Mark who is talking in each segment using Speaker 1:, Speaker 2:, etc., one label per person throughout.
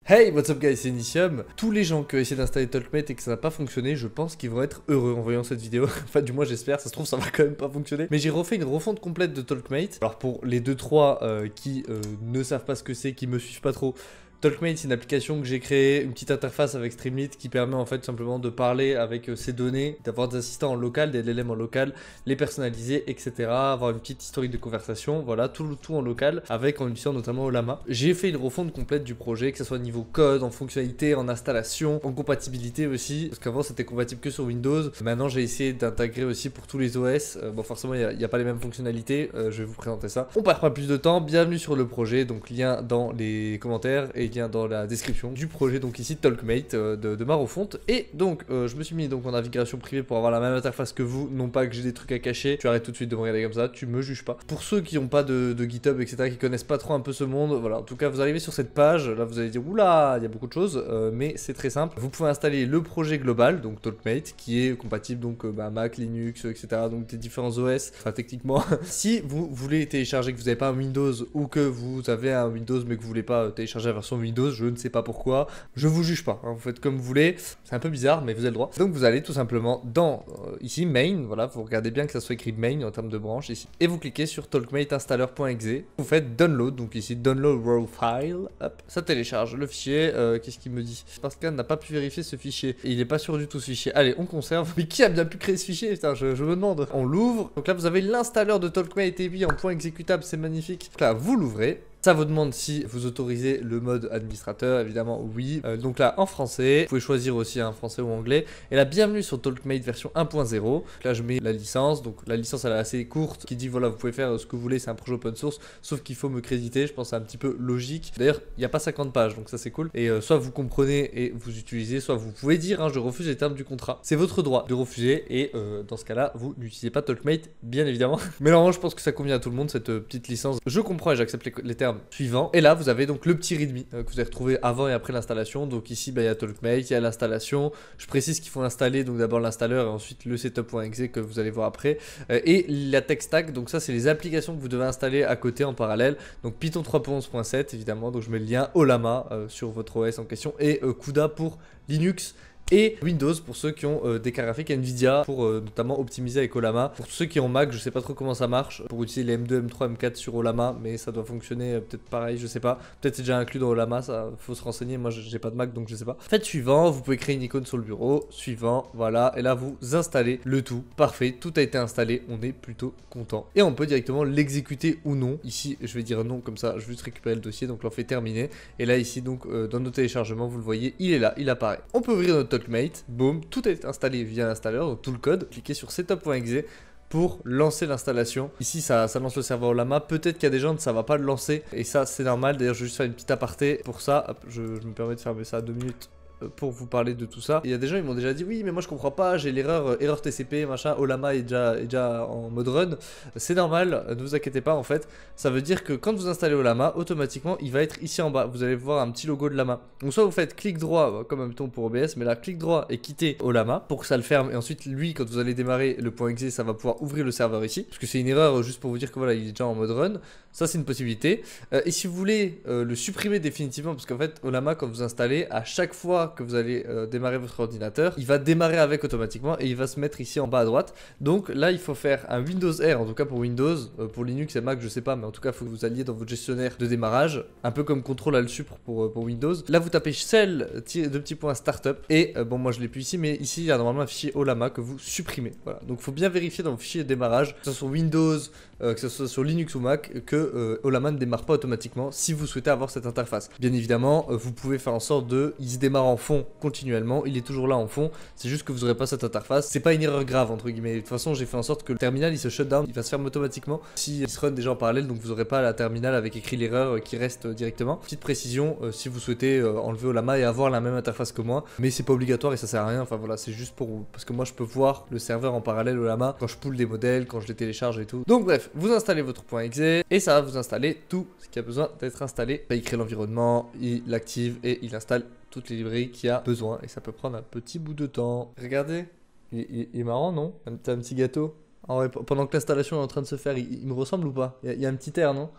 Speaker 1: Hey, what's up guys, c'est Initium. Tous les gens qui ont essayé d'installer Talkmate et que ça n'a pas fonctionné, je pense qu'ils vont être heureux en voyant cette vidéo. Enfin, du moins j'espère, ça se trouve ça va quand même pas fonctionner. Mais j'ai refait une refonte complète de Talkmate. Alors pour les 2-3 qui ne savent pas ce que c'est, qui me suivent pas trop, Talkmate, c'est une application que j'ai créée, une petite interface avec Streamlit qui permet en fait simplement de parler avec ces données, d'avoir des assistants en local, des LLM en local, les personnaliser, etc. Avoir une petite historique de conversation, voilà, tout en local, avec en utilisant notamment Ollama. J'ai fait une refonte complète du projet, que ce soit au niveau code, en fonctionnalité, en installation, en compatibilité aussi, parce qu'avant c'était compatible que sur Windows. Maintenant j'ai essayé d'intégrer aussi pour tous les OS. Bon forcément il n'y a pas les mêmes fonctionnalités, je vais vous présenter ça. On perd pas plus de temps, bienvenue sur le projet, donc lien dans les commentaires et lien dans la description du projet, donc ici Talkmate de ma refonte. Et donc je me suis mis donc en navigation privée pour avoir la même interface que vous, non pas que j'ai des trucs à cacher. Tu arrêtes tout de suite de me regarder comme ça, tu me juges pas. Pour ceux qui n'ont pas de GitHub etc, qui connaissent pas trop un peu ce monde, voilà, en tout cas vous arrivez sur cette page, là vous allez dire oula, il y a beaucoup de choses, mais c'est très simple. Vous pouvez installer le projet global, donc Talkmate, qui est compatible donc Mac, Linux, etc, donc des différents OS, enfin techniquement. Si vous voulez télécharger, que vous n'avez pas un Windows ou que vous avez un Windows mais que vous voulez pas télécharger la version Windows, je ne sais pas pourquoi, je vous juge pas, hein, vous faites comme vous voulez, c'est un peu bizarre mais vous avez le droit. Donc vous allez tout simplement dans ici main, voilà, vous regardez bien que ça soit écrit main en termes de branche ici, et vous cliquez sur talkmateinstaller.exe, vous faites download, donc ici download raw file, hop, ça télécharge le fichier. Qu'est-ce qu'il me dit? Parce qu'elle n'a pas pu vérifier ce fichier, et il est pas sûr du tout ce fichier. Allez, on conserve. Mais qui a bien pu créer ce fichier? Putain, je me demande. On l'ouvre, donc là vous avez l'installeur de Talkmate et puis en point exécutable, c'est magnifique. Donc là vous l'ouvrez. Ça vous demande si vous autorisez le mode administrateur, évidemment oui. Donc là en français, vous pouvez choisir aussi un français ou anglais. Et là bienvenue sur Talkmate version 1.0. Là je mets la licence, donc la licence elle est assez courte, qui dit voilà vous pouvez faire ce que vous voulez, c'est un projet open source, sauf qu'il faut me créditer, je pense que c'est un petit peu logique. D'ailleurs il n'y a pas 50 pages, donc ça c'est cool. Et soit vous comprenez et vous utilisez, soit vous pouvez dire hein, je refuse les termes du contrat. C'est votre droit de refuser et dans ce cas-là vous n'utilisez pas Talkmate bien évidemment. Mais normalement je pense que ça convient à tout le monde cette petite licence. Je comprends et j'accepte les termes suivant. Et là vous avez donc le petit readme que vous avez retrouvé avant et après l'installation. Donc ici il y a Talkmate, il y a l'installation. Je précise qu'il faut installer donc d'abord l'installeur et ensuite le setup.exe que vous allez voir après, et la tech stack. Donc ça c'est les applications que vous devez installer à côté en parallèle. Donc Python 3.11.7 évidemment, donc je mets le lien Ollama sur votre OS en question, et CUDA pour Linux et Windows pour ceux qui ont des cartes graphiques Nvidia pour notamment optimiser avec Ollama. Pour ceux qui ont Mac, je sais pas trop comment ça marche pour utiliser les M2, M3, M4 sur Ollama, mais ça doit fonctionner peut-être pareil, je sais pas. Peut-être c'est déjà inclus dans Ollama, ça faut se renseigner. Moi j'ai pas de Mac donc je sais pas. Faites suivant, vous pouvez créer une icône sur le bureau, suivant, voilà, et là vous installez le tout. Parfait, tout a été installé, on est plutôt content. Et on peut directement l'exécuter ou non. Ici je vais dire non, comme ça je vais juste récupérer le dossier, donc l'on fait terminer. Et là ici donc dans nos téléchargements, vous le voyez, il est là, il apparaît. On peut ouvrir notre Talkmate, boum, tout est installé via l'installeur, donc tout le code. Cliquez sur setup.exe pour lancer l'installation. Ici ça lance le serveur Ollama. Peut-être qu'il y a des gens que ça va pas le lancer, et ça c'est normal. D'ailleurs je vais juste faire une petite aparté pour ça. Hop, je me permets de fermer ça à 2 minutes pour vous parler de tout ça. Il y a des gens, ils m'ont déjà dit oui mais moi je comprends pas, j'ai l'erreur erreur TCP machin, Ollama est déjà en mode run. C'est normal, ne vous inquiétez pas. En fait ça veut dire que quand vous installez Ollama, automatiquement il va être ici en bas, vous allez voir un petit logo de Llama. Donc soit vous faites clic droit comme un bouton pour OBS, mais là clic droit et quittez Ollama pour que ça le ferme, et ensuite lui quand vous allez démarrer le point .exe ça va pouvoir ouvrir le serveur ici, parce que c'est une erreur juste pour vous dire que voilà il est déjà en mode run. Ça c'est une possibilité. Et si vous voulez le supprimer définitivement, parce qu'en fait Ollama quand vous installez, à chaque fois que vous allez démarrer votre ordinateur, il va démarrer avec automatiquement et il va se mettre ici en bas à droite. Donc là il faut faire un Windows R, en tout cas pour Windows. Pour Linux et Mac je sais pas, mais en tout cas il faut que vous alliez dans votre gestionnaire de démarrage, un peu comme Ctrl Alt Sup pour Windows. Là vous tapez cell de petits points startup, et bon moi je l'ai plus ici, mais ici il y a normalement un fichier Ollama que vous supprimez. Voilà, donc il faut bien vérifier dans vos fichiers de démarrage, que ce soit sur Windows, que ce soit sur Linux ou Mac, que Ollama ne démarre pas automatiquement si vous souhaitez avoir cette interface. Bien évidemment vous pouvez faire en sorte il se démarre en fond continuellement, il est toujours là en fond, c'est juste que vous n'aurez pas cette interface. C'est pas une erreur grave entre guillemets. De toute façon j'ai fait en sorte que le terminal il se shut down, il va se fermer automatiquement si il se run déjà en parallèle, donc vous n'aurez pas la terminal avec écrit l'erreur qui reste directement. Petite précision, si vous souhaitez enlever Ollama et avoir la même interface que moi, mais c'est pas obligatoire et ça sert à rien. Enfin voilà, c'est juste pour parce que moi je peux voir le serveur en parallèle Ollama quand je pull des modèles, quand je les télécharge et tout. Donc bref, vous installez votre .exe et ça va vous installer tout ce qui a besoin d'être installé. Il crée l'environnement, il l'active et il installe toutes les librairies qu'il y a besoin, et ça peut prendre un petit bout de temps. Regardez, il est marrant non? T'as un petit gâteau. En vrai, pendant que l'installation est en train de se faire, il me ressemble ou pas? Il y a un petit air non?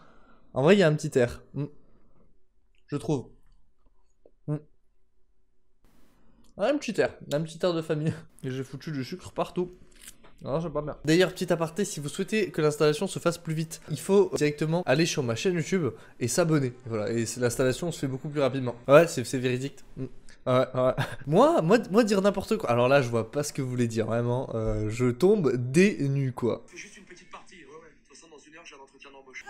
Speaker 1: En vrai il y a un petit air, je trouve. Un petit air de famille. Et j'ai foutu du sucre partout. Non, j'aime pas bien. D'ailleurs, petit aparté, si vous souhaitez que l'installation se fasse plus vite, il faut directement aller sur ma chaîne YouTube et s'abonner. Voilà, et l'installation se fait beaucoup plus rapidement. Ouais, c'est véridique. Ouais. Moi, dire n'importe quoi. Alors là, je vois pas ce que vous voulez dire, vraiment. Je tombe des nues, quoi.
Speaker 2: C'est juste une petite partie, ouais. De toute façon, dans une heure, j'ai un entretien d'embauche.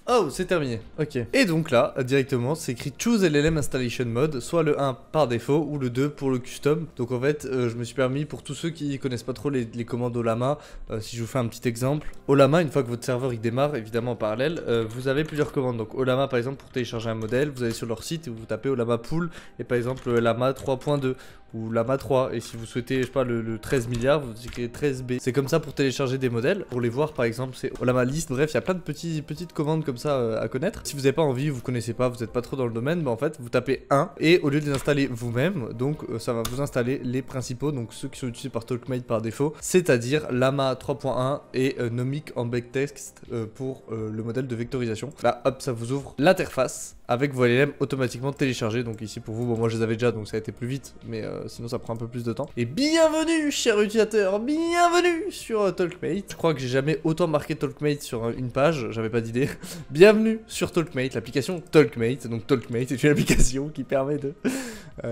Speaker 1: Oh, c'est terminé. Ok. Et donc là, directement, c'est écrit Choose LLM Installation Mode, soit le 1 par défaut ou le 2 pour le custom. Donc en fait, je me suis permis, pour tous ceux qui connaissent pas trop les commandes Ollama, si je vous fais un petit exemple. Ollama, une fois que votre serveur il démarre, évidemment en parallèle, vous avez plusieurs commandes. Donc Ollama, par exemple, pour télécharger un modèle, vous allez sur leur site et vous tapez Ollama Pool et par exemple Llama 3.2. Ou Llama 3, et si vous souhaitez, je sais pas, le 13 milliards, vous écrivez 13B. C'est comme ça pour télécharger des modèles. Pour les voir, par exemple, c'est Ollama List. Bref, il y a plein de petites commandes comme ça à connaître. Si vous n'avez pas envie, vous connaissez pas, vous n'êtes pas trop dans le domaine, bah en fait, vous tapez 1, et au lieu de les installer vous-même, donc ça va vous installer les principaux, donc ceux qui sont utilisés par TalkMate par défaut, c'est-à-dire Llama 3.1 et Nomic en backtext pour le modèle de vectorisation. Là, hop, ça vous ouvre l'interface avec vos LLM automatiquement téléchargés. Donc ici pour vous, bon moi je les avais déjà donc ça a été plus vite, mais sinon ça prend un peu plus de temps. Et bienvenue chers utilisateurs, bienvenue sur TalkMate. Je crois que j'ai jamais autant marqué TalkMate sur une page, j'avais pas d'idée. Bienvenue sur TalkMate, l'application TalkMate. Donc TalkMate est une application qui permet de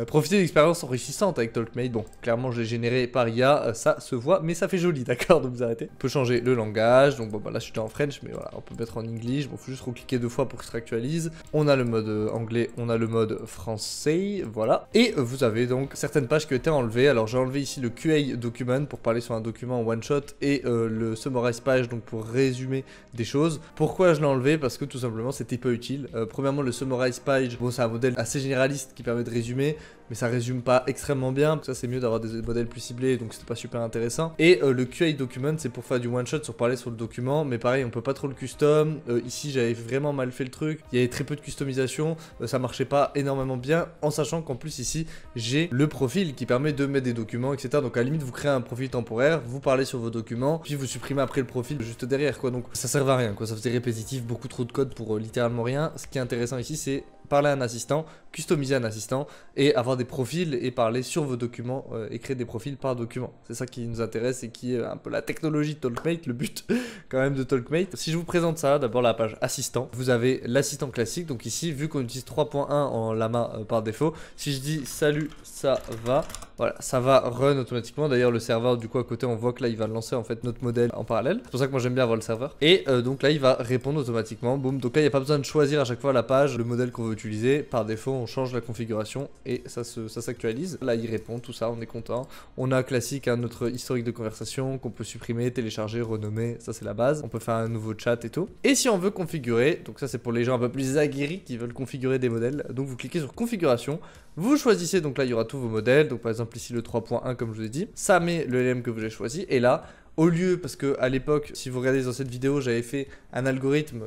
Speaker 1: profiter d'expériences enrichissantes avec TalkMate. Bon, clairement je l'ai généré par IA, ça se voit, mais ça fait joli, d'accord, donc vous arrêtez. On peut changer le langage, donc bon bah là je suis en French, mais voilà, on peut mettre en English, bon faut juste recliquer 2 fois pour qu'il se réactualise. On a le mode anglais, on a le mode français, voilà. Et vous avez donc certaines pages qui ont été enlevées. Alors j'ai enlevé ici le QA document pour parler sur un document en one shot et le summarize page donc pour résumer des choses. Pourquoi je l'ai enlevé? Parce que tout simplement c'était pas utile. Premièrement le summarize page, bon c'est un modèle assez généraliste qui permet de résumer, mais ça résume pas extrêmement bien. Ça c'est mieux d'avoir des modèles plus ciblés, donc c'était pas super intéressant. Et le QA document c'est pour faire du one shot sur parler sur le document, mais pareil on peut pas trop le custom. Ici j'avais vraiment mal fait le truc, il y avait très peu de customisation, ça marchait pas énormément bien, en sachant qu'en plus ici j'ai le profil qui permet de mettre des documents, etc. Donc à la limite vous créez un profil temporaire, vous parlez sur vos documents, puis vous supprimez après le profil juste derrière quoi. Donc ça servait à rien quoi, ça faisait répétitif, beaucoup trop de code pour littéralement rien. Ce qui est intéressant ici c'est parler à un assistant, customiser un assistant et avoir des profils et parler sur vos documents et créer des profils par document. C'est ça qui nous intéresse et qui est un peu la technologie de TalkMate, le but quand même de TalkMate. Si je vous présente ça, d'abord la page assistant, vous avez l'assistant classique. Donc ici, vu qu'on utilise 3.1 en Llama par défaut, si je dis salut, ça va, voilà, ça va run automatiquement. D'ailleurs, le serveur du coup à côté, on voit que là il va lancer en fait notre modèle en parallèle. C'est pour ça que moi j'aime bien avoir le serveur. Et donc là il va répondre automatiquement. Boum. Donc là il n'y a pas besoin de choisir à chaque fois la page, le modèle qu'on veut utiliser. Par défaut, on change la configuration et ça s'actualise. Là il répond, tout ça, on est content. On a classique notre historique de conversation qu'on peut supprimer, télécharger, renommer. Ça c'est la base. On peut faire un nouveau chat et tout. Et si on veut configurer, donc ça c'est pour les gens un peu plus aguerris qui veulent configurer des modèles. Donc vous cliquez sur configuration. Vous choisissez, donc là il y aura tous vos modèles, donc par exemple ici le 3.1 comme je vous ai dit, ça met le LM que vous avez choisi, et là, au lieu, parce que à l'époque, si vous regardez dans cette vidéo, j'avais fait un algorithme,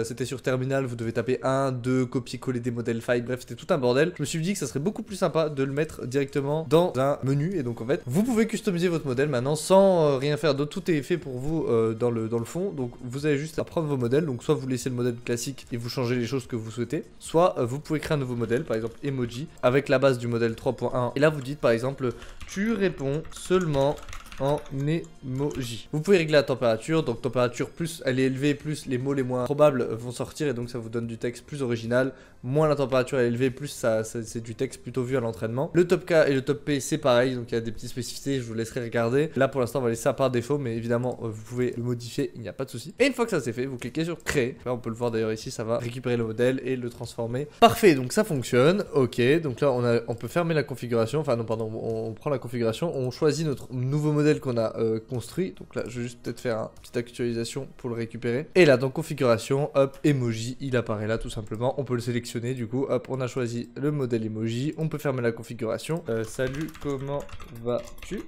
Speaker 1: c'était sur terminal, vous devez taper 1, 2, copier-coller des modèles file, bref c'était tout un bordel. Je me suis dit que ça serait beaucoup plus sympa de le mettre directement dans un menu, et donc en fait, vous pouvez customiser votre modèle maintenant sans rien faire d'autre, tout est fait pour vous dans le fond, donc vous avez juste à prendre vos modèles, donc soit vous laissez le modèle classique et vous changez les choses que vous souhaitez, soit vous pouvez créer un nouveau modèle, par exemple emoji, avec la base du modèle 3.1, et là vous dites par exemple, tu réponds seulement en emoji. Vous pouvez régler la température, donc température plus elle est élevée, plus les mots les moins probables vont sortir et donc ça vous donne du texte plus original. Moins la température est élevée, plus c'est du texte plutôt vu à l'entraînement. Le top K et le top P c'est pareil, donc il y a des petites spécificités, je vous laisserai regarder. Là pour l'instant on va laisser ça par défaut, mais évidemment vous pouvez le modifier, il n'y a pas de souci. Et une fois que ça c'est fait, vous cliquez sur créer. Là on peut le voir d'ailleurs ici, ça va récupérer le modèle et le transformer. Parfait, donc ça fonctionne. Ok, donc là on peut fermer la configuration, enfin non pardon, on prend la configuration, on choisit notre nouveau modèle qu'on a construit. Donc là je vais juste peut-être faire une petite actualisation pour le récupérer. Et là dans configuration, hop, emoji, il apparaît là tout simplement. On peut le sélectionner du coup, hop, on a choisi le modèle emoji. On peut fermer la configuration. Salut, comment vas-tu?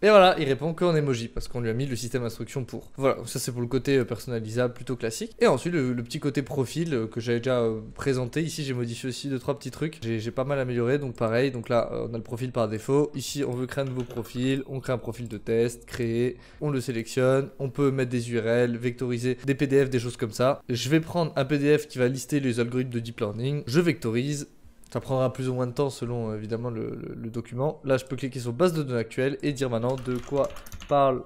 Speaker 1: Et voilà, il répond qu'en emoji parce qu'on lui a mis le système d'instruction pour. Voilà, ça c'est pour le côté personnalisable plutôt classique. Et ensuite le petit côté profil que j'avais déjà présenté. Ici j'ai modifié aussi 2-3 petits trucs. J'ai pas mal amélioré, donc pareil. Donc là on a le profil par défaut. Ici on veut créer un nouveau profil, on crée un profil de test, créer, on le sélectionne, on peut mettre des URL, vectoriser des PDF, des choses comme ça. Je vais prendre un PDF qui va lister les algorithmes de deep learning, je vectorise. Ça prendra plus ou moins de temps selon évidemment le document. Là, je peux cliquer sur base de données actuelle et dire maintenant de quoi parle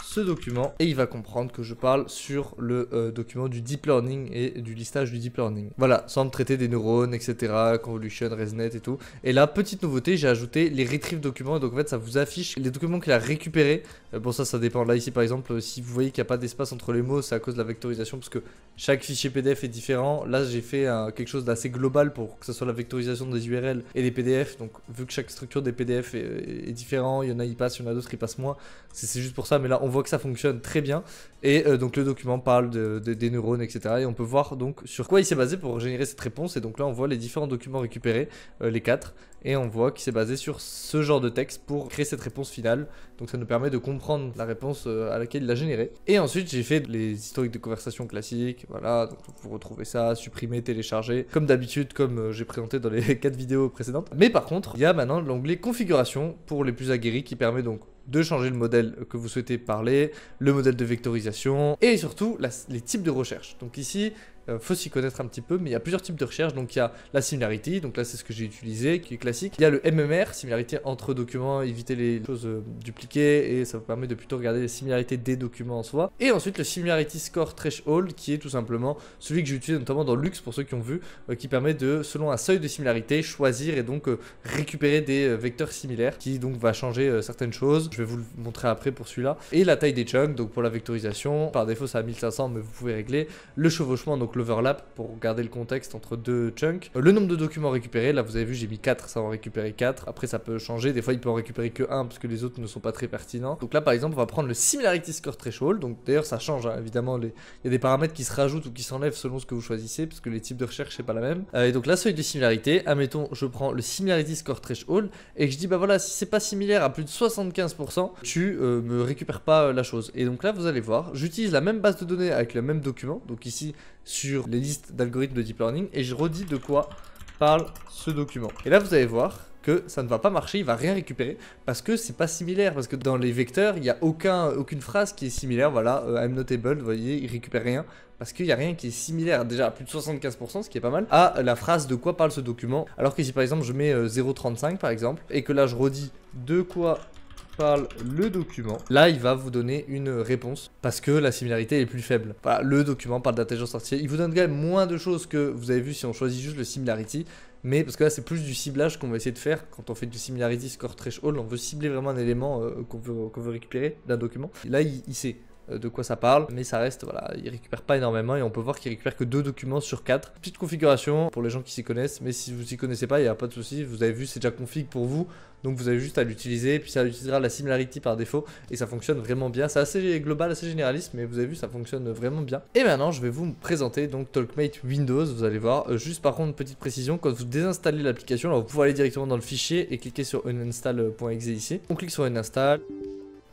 Speaker 1: ce document. Et il va comprendre que je parle sur le document du deep learning et du listage du deep learning. Voilà, sans traiter des neurones, etc., convolution, ResNet et tout. Et là, petite nouveauté, j'ai ajouté les retrieve documents. Donc en fait, ça vous affiche les documents qu'il a récupérés. Bon, ça dépend. Là, ici, par exemple, si vous voyez qu'il n'y a pas d'espace entre les mots, c'est à cause de la vectorisation parce que chaque fichier PDF est différent. Là, j'ai fait quelque chose d'assez global pour que ce soit la vectorisation des URL et des PDF. Donc, vu que chaque structure des PDF est différente, il y en a qui passent, il y en a d'autres qui passent moins. C'est juste pour ça. Mais là, on voit que ça fonctionne très bien. Et donc, le document parle des neurones, etc. Et on peut voir donc sur quoi il s'est basé pour générer cette réponse. Et donc là, on voit les différents documents récupérés, les 4. Et on voit qu'il s'est basé sur ce genre de texte pour créer cette réponse finale. Donc ça nous permet de comprendre la réponse à laquelle il a généré. Et ensuite j'ai fait les historiques de conversation classiques. Voilà, donc vous retrouvez ça, supprimer, télécharger. Comme d'habitude, comme j'ai présenté dans les 4 vidéos précédentes. Mais par contre, il y a maintenant l'onglet configuration pour les plus aguerris qui permet donc de changer le modèle que vous souhaitez parler, le modèle de vectorisation et surtout les types de recherche. Donc ici, faut s'y connaître un petit peu, mais il y a plusieurs types de recherche. Donc il y a la similarity, donc là c'est ce que j'ai utilisé, qui est classique. Il y a le MMR, similarité entre documents, éviter les choses dupliquées, et ça vous permet de plutôt regarder les similarités des documents en soi. Et ensuite le similarity score threshold, qui est tout simplement celui que j'ai utilisé notamment dans Lux pour ceux qui ont vu, qui permet de, selon un seuil de similarité, choisir et donc récupérer des vecteurs similaires, qui donc va changer certaines choses. Je vais vous le montrer après pour celui-là. Et la taille des chunks, donc pour la vectorisation, par défaut c'est à 1500, mais vous pouvez régler le chevauchement, donc l'overlap pour garder le contexte entre deux chunks. Le nombre de documents récupérés, là vous avez vu j'ai mis 4, ça va en récupérer 4. Après ça peut changer, des fois il peut en récupérer que 1 parce que les autres ne sont pas très pertinents. Donc là par exemple on va prendre le similarity score threshold. Donc d'ailleurs ça change hein, évidemment, il y a des paramètres qui se rajoutent ou qui s'enlèvent selon ce que vous choisissez parce que les types de recherche c'est pas la même. Et donc la seuil de similarité, admettons je prends le similarity score threshold et que je dis bah voilà, si c'est pas similaire à plus de 75%, tu me récupères pas la chose. Et donc là vous allez voir, j'utilise la même base de données avec le même document, donc ici sur les listes d'algorithmes de deep learning, et je redis de quoi parle ce document. Et là vous allez voir que ça ne va pas marcher, il va rien récupérer parce que c'est pas similaire, parce que dans les vecteurs il n'y a aucune phrase qui est similaire. Voilà, I'm notable, vous voyez, il récupère rien parce qu'il n'y a rien qui est similaire, déjà à plus de 75%, ce qui est pas mal, à la phrase de quoi parle ce document. Alors que si par exemple je mets 0,35 par exemple, et que là je redis de quoi parle le document, là il va vous donner une réponse parce que la similarité est plus faible. Voilà, le document parle d'intelligence artificielle, il vous donne quand même moins de choses que vous avez vu si on choisit juste le similarity, mais parce que là c'est plus du ciblage qu'on va essayer de faire quand on fait du similarity score threshold, on veut cibler vraiment un élément qu'on veut récupérer d'un document. Et là il sait de quoi ça parle, mais ça reste, voilà, il récupère pas énormément et on peut voir qu'il récupère que 2 documents sur 4. Petite configuration pour les gens qui s'y connaissent, mais si vous s'y connaissez pas, il n'y a pas de souci, vous avez vu, c'est déjà config pour vous, donc vous avez juste à l'utiliser, puis ça utilisera la similarity par défaut et ça fonctionne vraiment bien. C'est assez global, assez généraliste, mais vous avez vu, ça fonctionne vraiment bien. Et maintenant, je vais vous présenter donc TalkMate Windows, vous allez voir. Juste par contre, petite précision, quand vous désinstallez l'application, alors vous pouvez aller directement dans le fichier et cliquer sur uninstall.exe ici. On clique sur uninstall.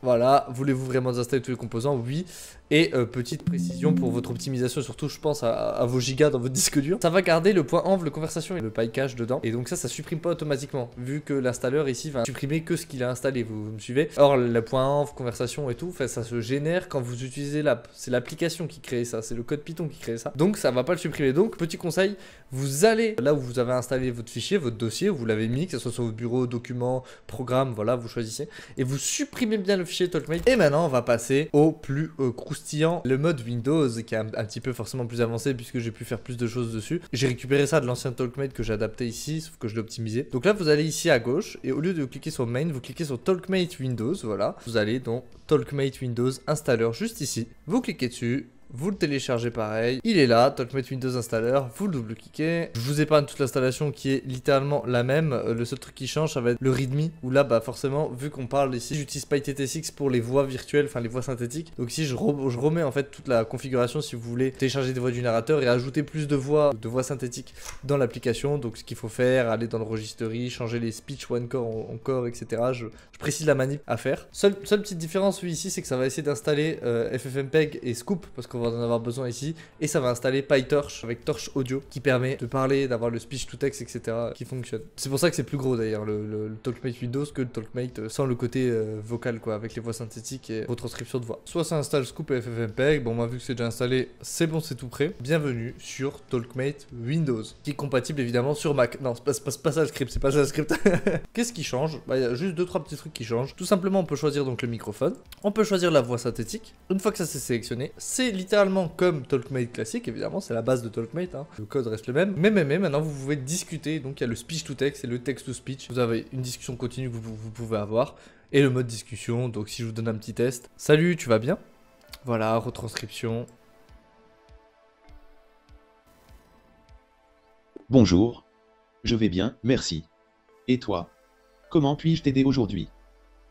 Speaker 1: Voilà, voulez-vous vraiment désinstaller tous les composants? Oui. Et petite précision pour votre optimisation, surtout je pense à vos gigas dans votre disque dur, ça va garder le point env, le conversation et le PyCache dedans. Et donc ça supprime pas automatiquement, vu que l'installeur ici va supprimer que ce qu'il a installé, vous me suivez. Or le point env, conversation et tout, ça se génère quand vous utilisez l'app. C'est l'application qui crée ça, c'est le code Python qui crée ça. Donc ça va pas le supprimer. Donc petit conseil, vous allez là où vous avez installé votre fichier, votre dossier, où vous l'avez mis, que ce soit sur votre bureau, documents, programme, voilà, vous choisissez. Et vous supprimez bien le fichier TalkMate. Et maintenant on va passer au plus croustillant, le mode Windows qui est un petit peu forcément plus avancé puisque j'ai pu faire plus de choses dessus. J'ai récupéré ça de l'ancien TalkMate que j'ai adapté ici, sauf que je l'ai optimisé. Donc là vous allez ici à gauche et au lieu de cliquer sur Main, vous cliquez sur TalkMate Windows, voilà. Vous allez dans TalkMate Windows Installer juste ici. Vous cliquez dessus. vous le téléchargez pareil, il est là, TalkMate Windows Installer, vous le double-cliquez. Je vous épargne toute l'installation qui est littéralement la même, le seul truc qui change ça va être le readme, où là bah forcément vu qu'on parle ici, j'utilise PyTT6 pour les voix virtuelles, enfin les voix synthétiques, donc ici je remets en fait toute la configuration si vous voulez télécharger des voix du narrateur et ajouter plus de voix synthétiques dans l'application. Donc ce qu'il faut faire, aller dans le registre, changer les speech one core en core, etc. Je précise la manip à faire. Seule petite différence oui, ici, c'est que ça va essayer d'installer FFmpeg et Scoop, parce qu'on va en avoir besoin ici, et ça va installer PyTorch avec Torch Audio, qui permet de parler, d'avoir le speech to text, etc. qui fonctionne. C'est pour ça que c'est plus gros d'ailleurs le TalkMate Windows que le TalkMate sans le côté vocal quoi, avec les voix synthétiques et retranscription de voix. Soit ça installe Scoop et FFmpeg, bon moi vu que c'est déjà installé, c'est bon, c'est tout prêt. Bienvenue sur TalkMate Windows, qui est compatible évidemment sur Mac. Non, c'est pas ça le script, c'est pas ça le script. Qu'est-ce qui change? Bah il y a juste 2-3 petits trucs qui changent. Tout simplement on peut choisir donc le microphone, on peut choisir la voix synthétique. Une fois que ça c'est sélectionné, c'est littéralement comme TalkMate classique, évidemment c'est la base de TalkMate, hein. Le code reste le même. Mais maintenant vous pouvez discuter, donc il y a le speech to text et le text to speech. Vous avez une discussion continue que vous pouvez avoir, et le mode discussion. Donc si je vous donne un petit test, salut, tu vas bien? Voilà, retranscription.
Speaker 3: Bonjour. Je vais bien, merci. Et toi? Comment puis-je t'aider aujourd'hui?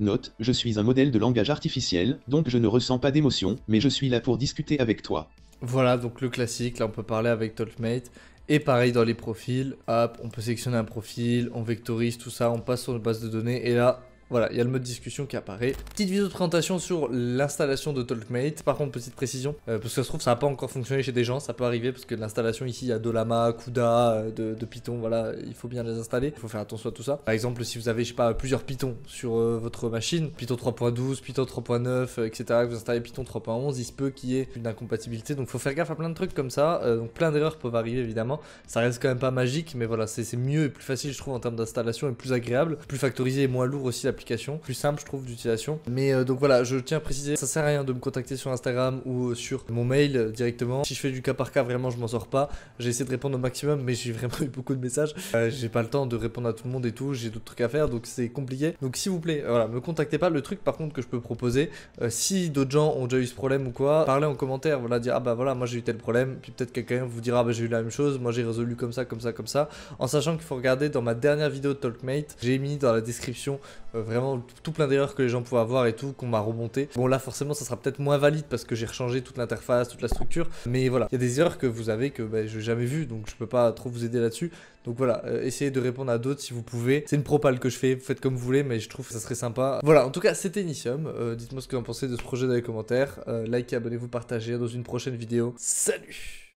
Speaker 3: Note, je suis un modèle de langage artificiel, donc je ne ressens pas d'émotion, mais je suis là pour discuter avec toi.
Speaker 1: Voilà, donc le classique, là on peut parler avec TalkMate. Et pareil dans les profils, hop, on peut sélectionner un profil, on vectorise tout ça, on passe sur une base de données, et là... Voilà, il y a le mode discussion qui apparaît. Petite vidéo de présentation sur l'installation de TalkMate. Par contre, petite précision, parce que ça se trouve, ça n'a pas encore fonctionné chez des gens, ça peut arriver, parce que l'installation ici, il y a Dolama, Cuda, de Python, voilà, il faut bien les installer. Il faut faire attention à tout ça. Par exemple, si vous avez, je sais pas, plusieurs Python sur votre machine, Python 3.12, Python 3.9, etc., que vous installez Python 3.11, il se peut qu'il y ait une incompatibilité. Donc, il faut faire gaffe à plein de trucs comme ça. Donc, plein d'erreurs peuvent arriver, évidemment. Ça reste quand même pas magique, mais voilà, c'est mieux et plus facile, je trouve, en termes d'installation, et plus agréable, plus factorisé et moins lourd aussi l'application, plus simple je trouve d'utilisation. Mais donc voilà, je tiens à préciser, ça sert à rien de me contacter sur Instagram ou sur mon mail directement. Si je fais du cas par cas, vraiment je m'en sors pas. J'ai essayé de répondre au maximum, mais j'ai vraiment eu beaucoup de messages. J'ai pas le temps de répondre à tout le monde et tout, j'ai d'autres trucs à faire, donc c'est compliqué. Donc s'il vous plaît, voilà, me contactez pas. Le truc par contre que je peux proposer, si d'autres gens ont déjà eu ce problème ou quoi, parlez en commentaire, voilà, dire ah bah voilà, moi j'ai eu tel problème, puis peut-être quelqu'un vous dira ah bah j'ai eu la même chose, moi j'ai résolu comme ça, en sachant qu'il faut regarder dans ma dernière vidéo de TalkMate, j'ai mis dans la description vraiment tout plein d'erreurs que les gens pouvaient avoir et tout, qu'on m'a remonté. Bon là forcément ça sera peut-être moins valide parce que j'ai rechangé toute l'interface, toute la structure, mais voilà, il y a des erreurs que vous avez que bah, je n'ai jamais vues, donc je peux pas trop vous aider là-dessus. Donc voilà, essayez de répondre à d'autres si vous pouvez. C'est une propale que je fais, vous faites comme vous voulez, mais je trouve que ça serait sympa. Voilà, en tout cas c'était Initium, dites-moi ce que vous en pensez de ce projet dans les commentaires, likez, abonnez-vous, partagez, dans une prochaine vidéo. Salut!